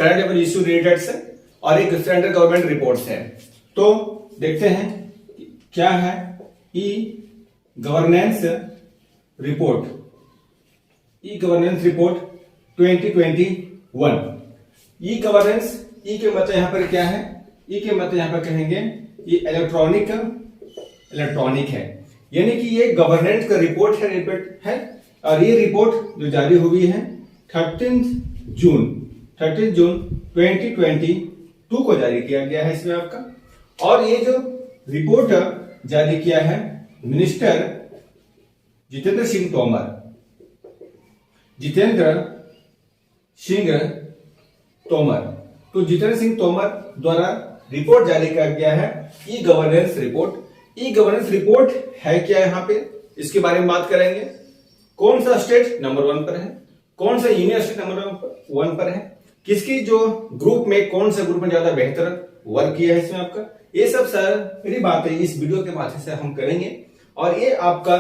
Current affair issue related से और एक सेंट्रल गवर्नमेंट रिपोर्ट्स है। तो देखते हैं क्या है e governance report, e governance report 2021। E governance, e के मतलब यहां पर क्या है, ई के मतलब यहां पर कहेंगे ये इलेक्ट्रॉनिक है, यानी कि ये गवर्नेंस का रिपोर्ट है और ये रिपोर्ट जो जारी हुई है 13 जून 2022 को जारी किया गया है इसमें आपका। और ये जो रिपोर्ट जारी किया है मिनिस्टर जितेंद्र सिंह तोमर तो जितेंद्र सिंह तोमर द्वारा रिपोर्ट जारी किया गया है e governance report. E governance report है क्या, यहां पे इसके बारे में बात करेंगे। कौन सा स्टेट नंबर 1 पर है, कौन सा यूनियन स्टेट नंबर 1 पर है, किसकी जो ग्रुप में कौन सा ग्रुप में ज्यादा बेहतर वर्क किया है इसमें आपका, ये सब सारी बातें इस वीडियो के माध्यम से हम करेंगे। और ये आपका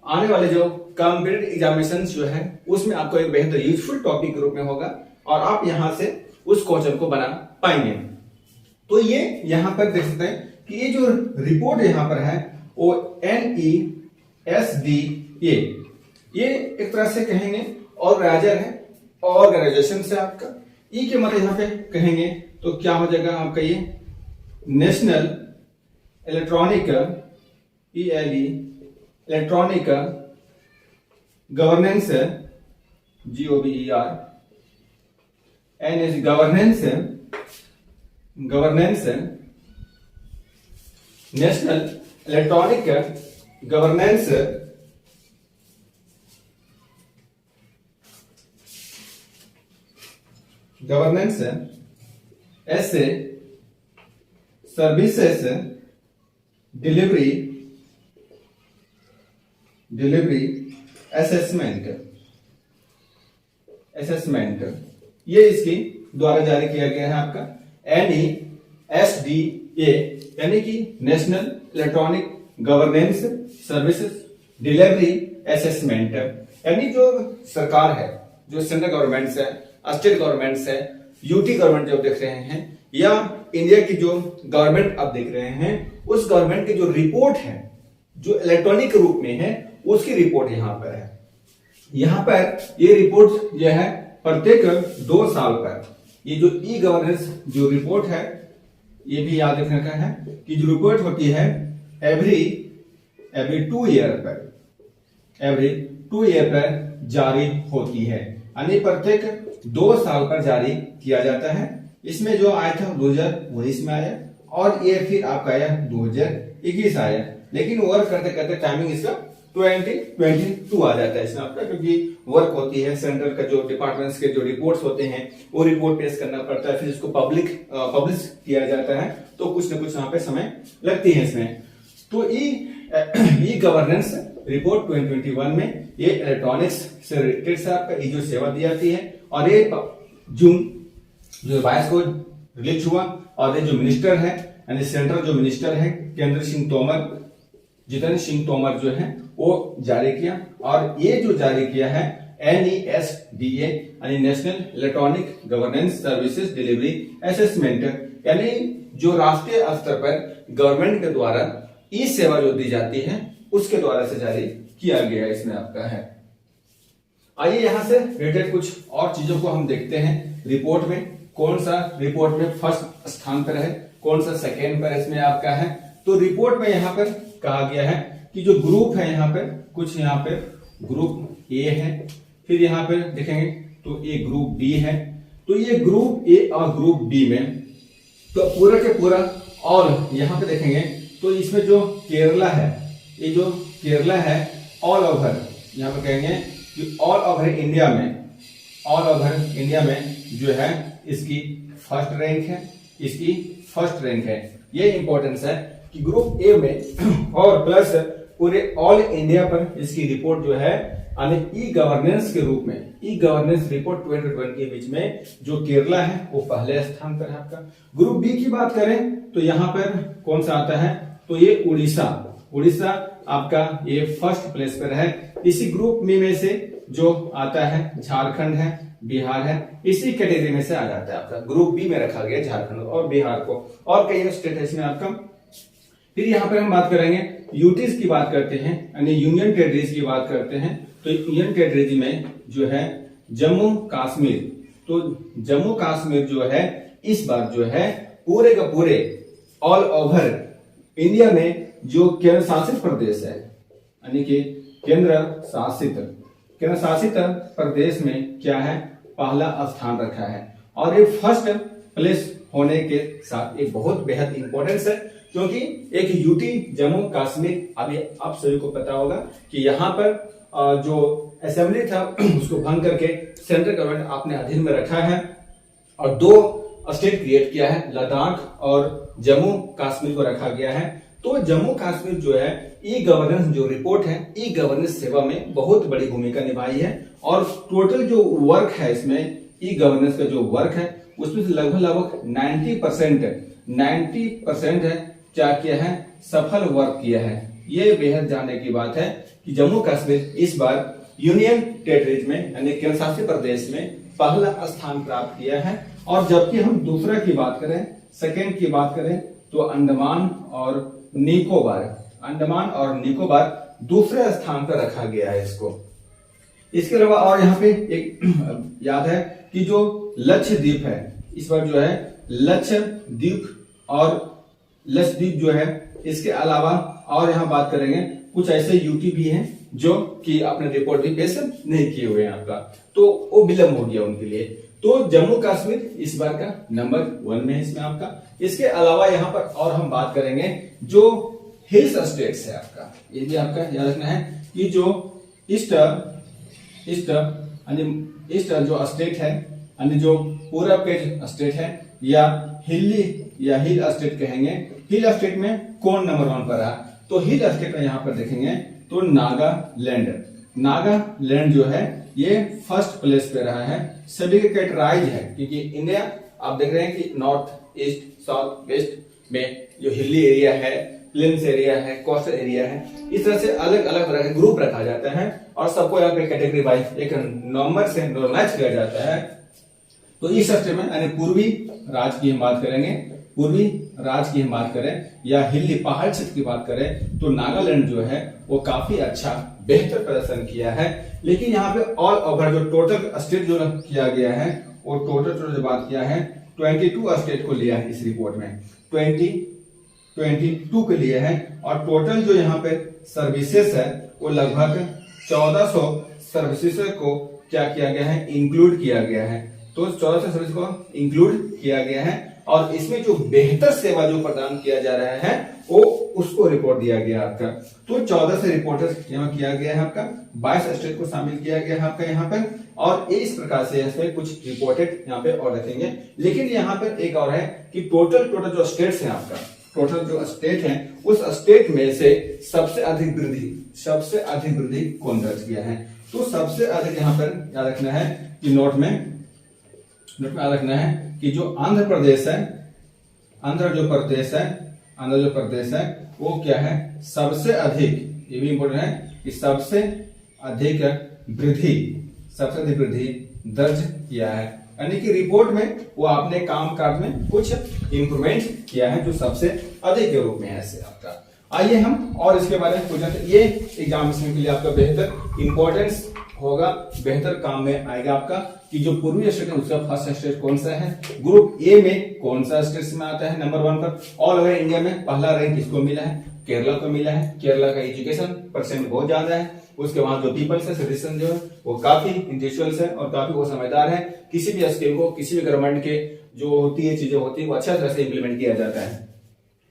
आने वाले जो कॉम्पिटिटिव एग्जामिनेशन जो है उसमें आपको एक बेहतर यूजफुल टॉपिक के रूप में होगा और आप यहां से उस क्वेश्चन को बना पाएंगे। तो ये यहां पर देख सकते हैं कि ये जो रिपोर्ट यहां पर है वो NESDA, ये एक तरह से कहेंगे ऑर्गेनाइजर है, ऑर्गेनाइजेशन से आपका। ई के मतलब यहां पे कहेंगे तो क्या हो जाएगा आपका ये national electronic electronic governance governance national electronic governance ऐसे सर्विसेज डिलीवरी असेसमेंट ये इसकी द्वारा जारी किया गया है आपका NESDA, यानी कि national electronic governance services delivery assessment. यानी जो सरकार है, जो सेंट्रल गवर्नमेंट है, स्टेट गवर्नमेंट है, यूटी गवर्नमेंट जो देख रहे हैं या इंडिया की जो गवर्नमेंट आप देख रहे हैं, उस गवर्नमेंट की जो रिपोर्ट है जो इलेक्ट्रॉनिक रूप में है उसकी रिपोर्ट यहां पर है। यहां पर ये रिपोर्ट जो है प्रत्येक 2 साल पर ये जो ई गवर्नेंस जो रिपोर्ट है, ये भी याद रखने का है कि जो रिपोर्ट होती है एवरी 2 ईयर पर जारी होती है, यानी प्रत्येक 2 साल पर जारी किया जाता है। इसमें जो आया था 2019 में आया और ये फिर आपका आया 2021 आया, लेकिन वर्क करते करते टाइमिंग इसका 2022 आ जाता है इसमें आपका, क्योंकि वर्क होती है सेंट्रल का जो डिपार्टमेंट्स के जो रिपोर्ट्स होते हैं वो रिपोर्ट पेश करना पड़ता है, फिर इसको पब्लिश किया जाता है, तो कुछ ना कुछ यहाँ पे समय लगती है इसमें। तो ई गवर्नेंस रिपोर्ट 2021 में ये इलेक्ट्रॉनिक्स से रिलेटेड से आपका ये जो सेवा दी जाती है और ये जून 22 को रिलीज हुआ। और ये जो मिनिस्टर है यानी सेंट्रल जो मिनिस्टर है जितेंद्र सिंह तोमर जो है वो जारी किया। और ये जो जारी किया है NESDA यानी national electronic governance services delivery assessment, यानी जो राष्ट्रीय स्तर पर गवर्नमेंट के द्वारा ई सेवा जो दी जाती है उसके द्वारा से जारी किया गया इसमें आपका है। आइए यहां से रिलेटेड कुछ और चीजों को हम देखते हैं। रिपोर्ट में कौन सा रिपोर्ट में फर्स्ट स्थान पर है, कौन सा सेकेंड पर इसमें आपका है। तो रिपोर्ट में यहां पर कहा गया है कि जो ग्रुप है यहाँ पर कुछ यहाँ पे ग्रुप ए है, फिर यहाँ पे देखेंगे तो ये ग्रुप बी है। तो ये ग्रुप ए और ग्रुप बी में तो पूरा के पूरा, और यहाँ पे देखेंगे तो इसमें जो केरला है, ये जो केरला है ऑल ओवर यहाँ पे कहेंगे कि ऑल ओवर इंडिया में जो है इसकी फर्स्ट रैंक है। ये इंपॉर्टेंस है कि ग्रुप ए में और प्लस पूरे ऑल इंडिया पर इसकी रिपोर्ट जो है ई गवर्नेंस के रूप में, ई गवर्नेंस रिपोर्ट 2021 के बीच में जो केरला है वो पहले स्थान पर है आपका। ग्रुप बी की बात करें तो यहाँ पर कौन सा आता है, तो ये उड़ीसा आपका ये फर्स्ट प्लेस पर है। इसी ग्रुप में से जो आता है झारखंड है, बिहार है, इसी कैटेगरी में से आ जाता है आपका। ग्रुप बी में रखा गया झारखंड और बिहार को, और कई स्टेट है इसमें आपका। फिर यहाँ पर हम बात करेंगे यूटीज की बात करते हैं, यानी यूनियन टेरिटरीज की बात करते हैं। तो यूनियन टेरिटरीज में जो है जम्मू कश्मीर, तो जम्मू कश्मीर जो है इस बार जो है पूरे का पूरे ऑल ओवर इंडिया में जो केंद्र शासित प्रदेश है, यानी कि केंद्र शासित प्रदेश में क्या है, पहला स्थान रखा है। और ये फर्स्ट प्लेस होने के साथ एक बहुत बेहद इंपॉर्टेंस है, क्योंकि एक यूटी जम्मू कश्मीर, अभी आप सभी को पता होगा कि यहाँ पर जो असेंबली था उसको भंग करके सेंट्रल गवर्नमेंट अपने अधीन में रखा है और दो स्टेट क्रिएट किया है, लद्दाख और जम्मू कश्मीर को रखा गया है। तो जम्मू कश्मीर जो है ई गवर्नेंस जो रिपोर्ट है, ई गवर्नेंस सेवा में बहुत बड़ी भूमिका निभाई है। और टोटल जो वर्क है इसमें ई गवर्नेंस का जो वर्क है उसमें से लगभग 90% है क्या किया है, सफल वर्क किया है। ये बेहद जानने की बात है कि जम्मू कश्मीर इस बार यूनियन टेरिटरीज में यानी केंद्र शासित प्रदेश में पहला स्थान प्राप्त किया है। और जबकि हम दूसरा की बात करें, सेकेंड की बात करें, तो अंडमान और निकोबार दूसरे स्थान पर रखा गया है इसको। इसके अलावा और यहाँ पे एक याद है कि जो लक्षद्वीप है, इस बार जो है लक्षद्वीप जो है, इसके अलावा और यहाँ बात करेंगे कुछ ऐसे यूटी भी हैं जो कि अपने रिपोर्ट भी पेश नहीं किए हुए हैं आपका, तो वो विलंब हो गया उनके लिए। तो जम्मू कश्मीर इस बार का नंबर 1 में है इसमें आपका। इसके अलावा यहाँ पर और हम बात करेंगे जो हिल्स स्टेट्स है आपका, ये भी आपका याद रखना है कि जो ईस्ट जो स्टेट है, यानी जो पूरब के स्टेट है या हिल स्टेट कहेंगे, हिल स्टेट में कौन नंबर 1 पर रहा, तो हिल स्टेट में यहाँ पर देखेंगे तो नागालैंड जो है ये फर्स्ट प्लेस पे रहा है। सभी के कैटेगराइज है, क्योंकि इंडिया आप देख रहे हैं कि नॉर्थ ईस्ट साउथ वेस्ट में जो हिली एरिया है, प्लेन्स एरिया है, कोस्टल एरिया है, इस तरह से अलग अलग तरह के ग्रुप रखा जाता है और सबको यहाँ पे कैटेगरी वाइज एक नंबर से नॉर्मलाइज किया जाता है। तो इस स्टेट में यानी पूर्वी राज्य की हम बात करें या हिली पहाड़ क्षेत्र की बात करें, तो नागालैंड जो है वो काफी अच्छा बेहतर प्रदर्शन किया है। लेकिन यहाँ पे ऑल ओवर जो टोटल स्टेट जो किया गया है, वो टोटल जो बात किया है 22 स्टेट को लिया है इस रिपोर्ट में, 22 के लिए है। और टोटल जो यहाँ पे सर्विसेज है वो लगभग 1400 सर्विसेज को क्या किया गया है, इंक्लूड किया गया है। तो 1400 सर्विस को इंक्लूड किया गया है और इसमें जो बेहतर सेवा जो प्रदान किया जा रहा है वो उसको रिपोर्ट दिया गया आपका। तो 14 से रिपोर्टर्स यहाँ किया गया है आपका, 22 स्टेट को शामिल किया गया है आपका यहाँ पर। और इस प्रकार से इसमें कुछ रिपोर्टेड यहाँ पे और रखेंगे। लेकिन यहाँ पर एक और है कि टोटल जो स्टेट्स है आपका, टोटल जो स्टेट है उस स्टेट में से सबसे अधिक वृद्धि कौन दर्ज किया है। तो सबसे अधिक यहाँ पर याद रखना है कि नोट में याद रखना है कि जो आंध्र जो प्रदेश है वो क्या है, सबसे अधिक, ये भी इंपॉर्टेंट है कि सबसे अधिक वृद्धि दर्ज किया है, यानी कि रिपोर्ट में वो आपने काम काज में कुछ इंप्रूवमेंट किया है जो सबसे अधिक के रूप में है ऐसे आपका। आइए हम और इसके बारे में पूछते हैं। ये एग्जाम के लिए आपका बेहतर इंपॉर्टेंस होगा, बेहतर काम में आएगा आपका कि जो पूर्वी स्टेट है उसका फर्स्ट स्टेट कौन सा है, ग्रुप ए में कौन सा स्टेट में आता है नंबर 1 पर। ऑल ओवर इंडिया में पहला रैंक किसको मिला है, केरला को मिला है। केरला का एजुकेशन परसेंट बहुत ज्यादा है, उसके बाद जो पीपल्स है, सिटीजन जो है वो काफी इंटेलेक्चुअल्स है और काफी वो समझदार है। किसी भी स्कीम को, किसी भी गवर्नमेंट के जो होती है चीजें होती है वो अच्छा तरह से इम्प्लीमेंट किया जाता है,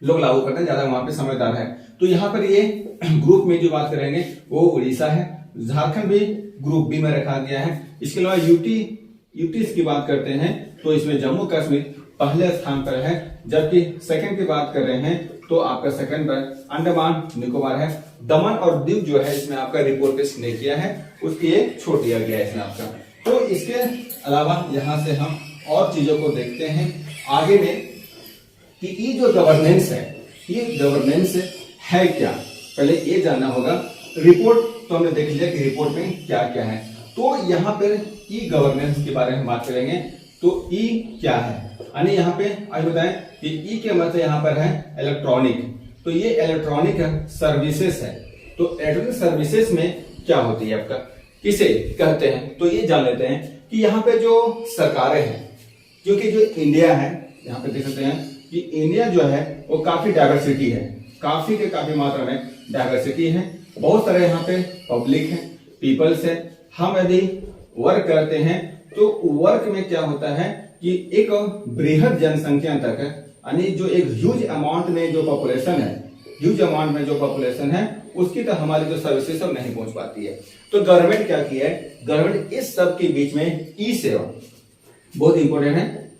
लोग लागू करते हैं, ज्यादा वहां पे समझदार है। तो यहाँ पर ये ग्रुप में जो बात करेंगे वो उड़ीसा है, झारखंड भी ग्रुप बी में रखा गया है। इसके अलावा यूटीज की बात करते हैं तो इसमें जम्मू कश्मीर पहले स्थान पर है, जबकि सेकंड की बात कर रहे हैं तो आपका सेकंड पर अंडमान निकोबार है। दमन और दीव जो है इसमें आपका रिपोर्ट पेश नहीं किया है, उसकी एक छोड़ दिया गया है इसमें आपका। तो इसके अलावा यहाँ से हम और चीजों को देखते हैं आगे में कि ये जो गवर्नेंस है, ये गवर्नेंस है क्या, पहले ये जानना होगा। रिपोर्ट तो हमने देख लिया कि रिपोर्ट में क्या क्या है। तो यहाँ पर ई गवर्नेंस के बारे में बात करेंगे। तो ई क्या है, यानी यहाँ पे आज बताएं कि ई के मतलब यहाँ पर है इलेक्ट्रॉनिक। तो ये इलेक्ट्रॉनिक सर्विसेज है। तो इलेक्ट्रॉनिक सर्विसेज में क्या होती है आपका, किसे कहते हैं, तो ये जान लेते हैं कि यहाँ पे जो सरकारें हैं, क्योंकि जो इंडिया है, यहाँ पे देख सकते हैं कि इंडिया जो है वो काफी डाइवर्सिटी है, काफी मात्रा में डाइवर्सिटी है। बहुत सारे यहाँ पे पब्लिक है, पीपल्स है। हम यदि वर्क करते हैं तो वर्क में क्या होता है कि एक बृहद जनसंख्या तक, यानी जो एक ह्यूज अमाउंट में जो पॉपुलेशन है उसकी तो हमारी जो सर्विसेज सब नहीं पहुंच पाती है। तो गवर्नमेंट क्या किया है, गवर्नमेंट इस सब के बीच में ई सेवा बहुत इंपॉर्टेंट है,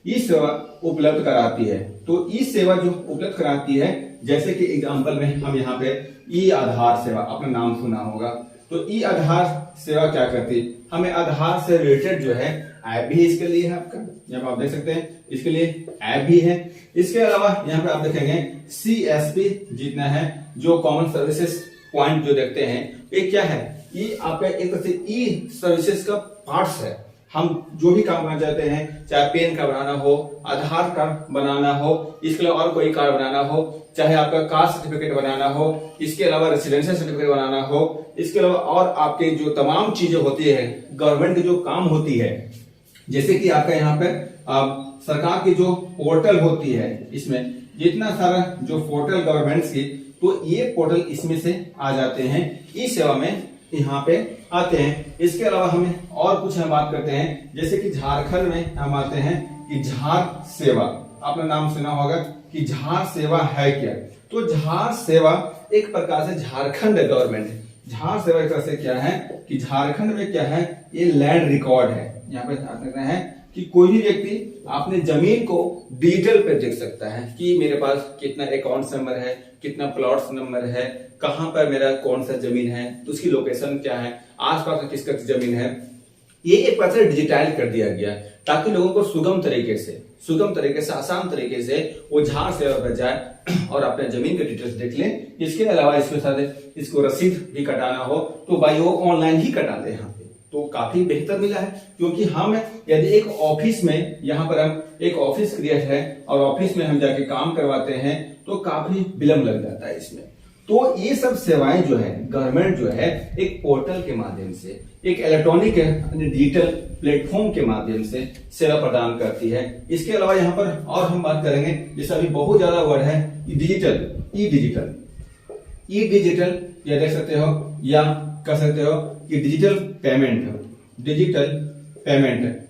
ई सेवा उपलब्ध कराती है। तो ई सेवा जो उपलब्ध कराती है, जैसे कि एग्जांपल में हम यहाँ पे ई आधार सेवा, आपने नाम सुना होगा। तो ई आधार सेवा क्या करती है, हमें आधार से रिलेटेड जो है ऐप भी इसके लिए है आपका, यहाँ आप देख सकते हैं इसके लिए ऐप भी है। इसके अलावा यहाँ पे आप देखेंगे CSP जितना है, जो कॉमन सर्विसेज पॉइंट जो देखते हैं, ये क्या है, ये आपका एक तरह से ई सर्विसेज का पार्ट्स है। हम जो भी काम करना चाहते हैं, चाहे पेन कार्ड बनाना हो, आधार कार्ड बनाना हो, इसके अलावा और कोई कार्ड बनाना हो, चाहे आपका कास्ट सर्टिफिकेट बनाना हो, इसके अलावा रेसिडेंशियल सर्टिफिकेट बनाना हो, इसके अलावा और आपके जो तमाम चीजें होती है, गवर्नमेंट की जो काम होती है, जैसे कि आपका यहाँ पे सरकार की जो पोर्टल होती है, इसमें जितना सारा जो पोर्टल गवर्नमेंट की, तो ये पोर्टल इसमें से आ जाते हैं, ई सेवा में यहाँ पे आते हैं। इसके अलावा हमें और कुछ हम बात करते हैं, जैसे कि झारखंड में हम आते हैं कि झार सेवा, आपने नाम सुना होगा कि झार सेवा है क्या। तो झार सेवा एक प्रकार से झारखंड गवर्नमेंट, झार सेवा एक तरह से क्या है कि झारखंड में क्या है, ये लैंड रिकॉर्ड है। यहाँ पे आप देख रहे हैं कि कोई भी व्यक्ति अपने जमीन को डिजिटल पे देख सकता है कि मेरे पास कितना अकाउंट नंबर है, कितना प्लॉट्स नंबर है, कहां पर मेरा कौन सा जमीन है, तो उसकी लोकेशन क्या है, आसपास में किसका जमीन है। ये एक प्रकार से डिजिटाइज कर दिया गया ताकि लोगों को सुगम तरीके से आसान तरीके से वो झार सेवा पर जाए और अपने जमीन के डिटेल्स देख लें। इसके अलावा इसके साथ इसको रसीद भी कटाना हो तो भाई वो ऑनलाइन ही कटा दे यहाँ पे, तो काफी बेहतर मिला है। क्योंकि हम यदि एक ऑफिस में, यहाँ पर हम एक ऑफिस क्रिएट है और ऑफिस में हम जाके काम करवाते हैं तो काफी विलंब लग जाता है इसमें। तो ये सब सेवाएं जो है गवर्नमेंट जो है एक पोर्टल के माध्यम से, एक इलेक्ट्रॉनिक डिजिटल प्लेटफॉर्म के माध्यम से सेवा प्रदान करती है। इसके अलावा यहाँ पर और हम बात करेंगे, जैसे अभी बहुत ज्यादा वर्ड है डिजिटल, ई डिजिटल या देख सकते हो या कर सकते हो कि डिजिटल पेमेंट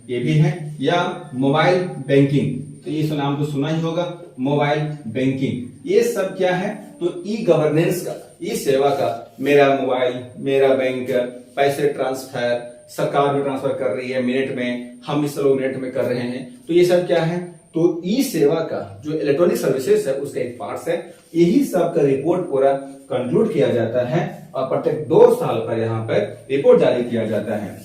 ये भी है, या मोबाइल बैंकिंग, तो ये नाम तो सुना ही होगा, मोबाइल बैंकिंग। ये सब क्या है, तो ई गवर्नेंस का, ई सेवा का, मेरा मोबाइल, मेरा बैंक, पैसे ट्रांसफर, सरकार भी ट्रांसफर कर रही है मिनट में, हम इस लोग मिनट में कर रहे हैं, तो ये सब क्या है, तो ई सेवा का जो इलेक्ट्रॉनिक सर्विसेज है उसका एक पार्ट है। यही सब का रिपोर्ट पूरा कंक्लूड किया जाता है और प्रत्येक 2 साल पर यहाँ पर रिपोर्ट जारी किया जाता है।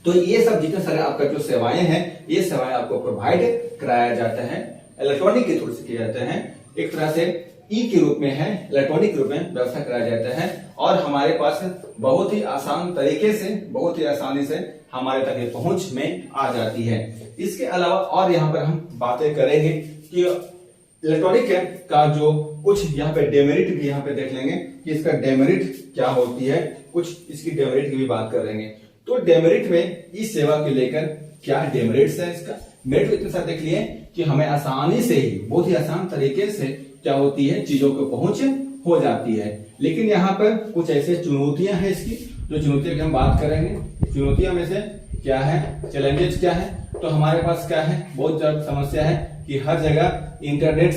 तो ये सब जितने सारे आपका जो सेवाएं हैं, ये सेवाएं आपको प्रोवाइड कराया जाता है, इलेक्ट्रॉनिक के थ्रू से किया जाता है। एक तरह से ई के रूप में है, इलेक्ट्रॉनिक रूप में व्यवस्था कराया जाता है और हमारे पास बहुत ही आसान तरीके से, बहुत ही आसानी से हमारे तक ये पहुंच में आ जाती है। इसके अलावा और यहाँ पर हम बातें करेंगे कि इलेक्ट्रॉनिक का जो कुछ यहाँ पे डेमेरिट भी यहाँ पे देख लेंगे कि इसका डेमेरिट क्या होती है, कुछ इसकी डेमेरिट की भी बात करेंगे। तो डेमेरिट में इस सेवा के लेकर क्या डेमेरिट्स है, इसका मेरिट इतने सारे देख लिए कि हमें आसानी से ही, बहुत ही आसान तरीके से क्या होती है, चीजों को पहुंच हो जाती है। लेकिन यहाँ पर कुछ ऐसे चुनौतियां हैं इसकी, जो चुनौतियों की हम बात करेंगे। चुनौतियों में से क्या है, चैलेंजेस क्या है, तो हमारे पास क्या है, बहुत ज्यादा समस्या है कि हर जगह इंटरनेट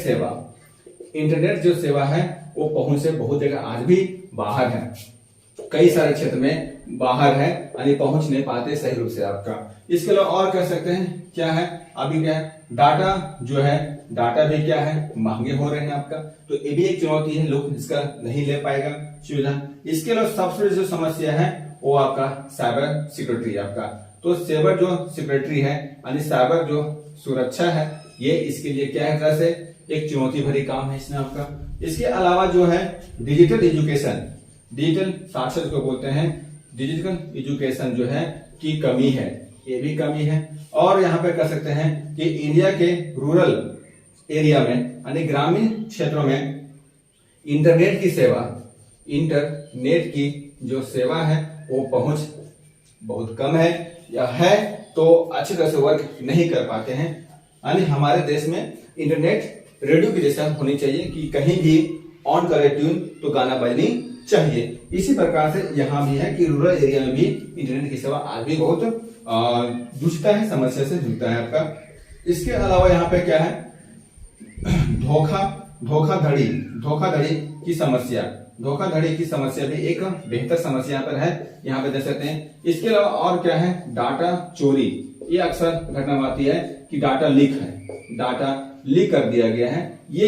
जो सेवा है वो पहुंच से बहुत जगह आज भी बाहर है, कई सारे क्षेत्र में बाहर है, यानी पहुंच नहीं पाते सही रूप से आपका। इसके अलावा और कह सकते हैं क्या है, अभी क्या है, डाटा जो है, डाटा भी क्या है, महंगे हो रहे हैं आपका, तो ये भी एक चुनौती है, लोग इसका नहीं ले पाएगा सुविधा। इसके अलावा सबसे जो समस्या है वो आपका साइबर सिक्योरिटी आपका, तो साइबर जो सिक्योरिटी है, यानी साइबर जो सुरक्षा है, ये इसके लिए क्या है, तरह से एक चुनौती भरी काम है इसमें आपका। इसके अलावा जो है डिजिटल एजुकेशन, डिजिटल साक्षरता को बोलते हैं, डिजिटल एजुकेशन जो है की कमी है, ये भी कमी है। और यहाँ पे कह सकते हैं कि इंडिया के रूरल एरिया में यानी ग्रामीण क्षेत्रों में इंटरनेट की जो सेवा है वो पहुंच बहुत कम है, या है तो अच्छी तरह से वर्क नहीं कर पाते हैं। यानी हमारे देश में इंटरनेट रेडियो की जैसा होनी चाहिए कि कहीं भी ऑन करे ट्यून तो गाना बजनी चाहिए। इसी प्रकार से यहाँ भी है कि रूरल एरिया में भी इंटरनेट की सेवा आज भी बहुत जूझता है, समस्या से जूझता है आपका। इसके अलावा यहाँ पे क्या है, धोखाधड़ी की समस्या भी एक बेहतर समस्या यहाँ पर है, यहाँ पे देख सकते हैं। इसके अलावा और क्या है, डाटा चोरी, ये अक्सर घटना आती है कि डाटा लीक कर दिया गया है, ये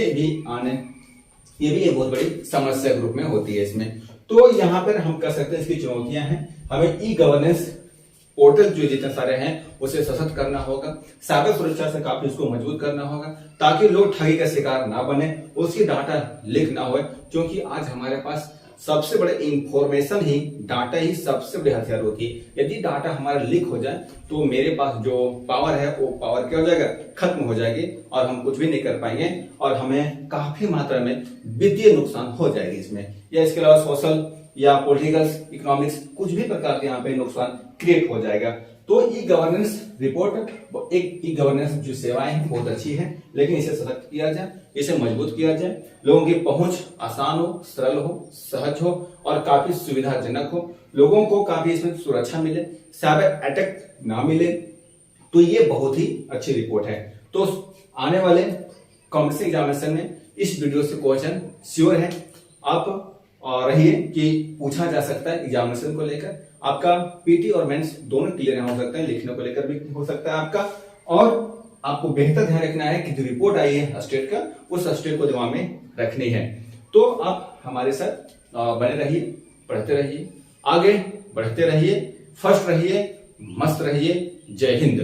भी एक बहुत बड़ी समस्या ग्रुप में होती है इसमें। तो यहाँ पर हम कह सकते हैं इसकी चुनौतियां हैं, हमें ई गवर्नेंस पोर्टल जो जितने सारे हैं उसे सशक्त करना होगा, साइबर सुरक्षा से काफी उसको मजबूत करना होगा ताकि लोग ठगी का शिकार ना बने, उसकी डाटा लीक ना हो, क्योंकि आज हमारे पास सबसे बड़े इंफॉर्मेशन ही डाटा ही सबसे बड़े हथियार होती है। यदि डाटा हमारा लीक हो जाए तो मेरे पास जो पावर है वो पावर क्या हो जाएगा, खत्म हो जाएगी और हम कुछ भी नहीं कर पाएंगे और हमें काफी मात्रा में वित्तीय नुकसान हो जाएगी इसमें, या इसके अलावा सोशल या पॉलिटिकल इकोनॉमिक्स कुछ भी प्रकार के यहाँ पे नुकसान क्रिएट हो जाएगा। तो ई गवर्नेंस रिपोर्ट, एक ई गवर्नेंस जो सेवाएं हैं बहुत अच्छी है, लेकिन इसे सशक्त किया जाए, इसे मजबूत किया जाए, लोगों की पहुंच आसान हो, सरल हो, सहज हो और काफी सुविधाजनक हो, लोगों को काफी इसमें सुरक्षा मिले, साइबर अटैक ना मिले, तो ये बहुत ही अच्छी रिपोर्ट है। तो आने वाले कॉम्पिटिटिव एग्जामिनेशन में इस वीडियो से क्वेश्चन श्योर है आप रहिए कि पूछा जा सकता है एग्जामिनेशन को लेकर, आपका पीटी और मेंस दोनों क्लियर हो सकते हैं, लिखने को लेकर भी हो सकता है आपका। और आपको बेहतर ध्यान रखना है कि जो रिपोर्ट आई है स्टेट का, उस स्टेट को दिमाग में रखनी है। तो आप हमारे साथ बने रहिए, पढ़ते रहिए, आगे बढ़ते रहिए, फर्स्ट रहिए, मस्त रहिए। जय हिंद।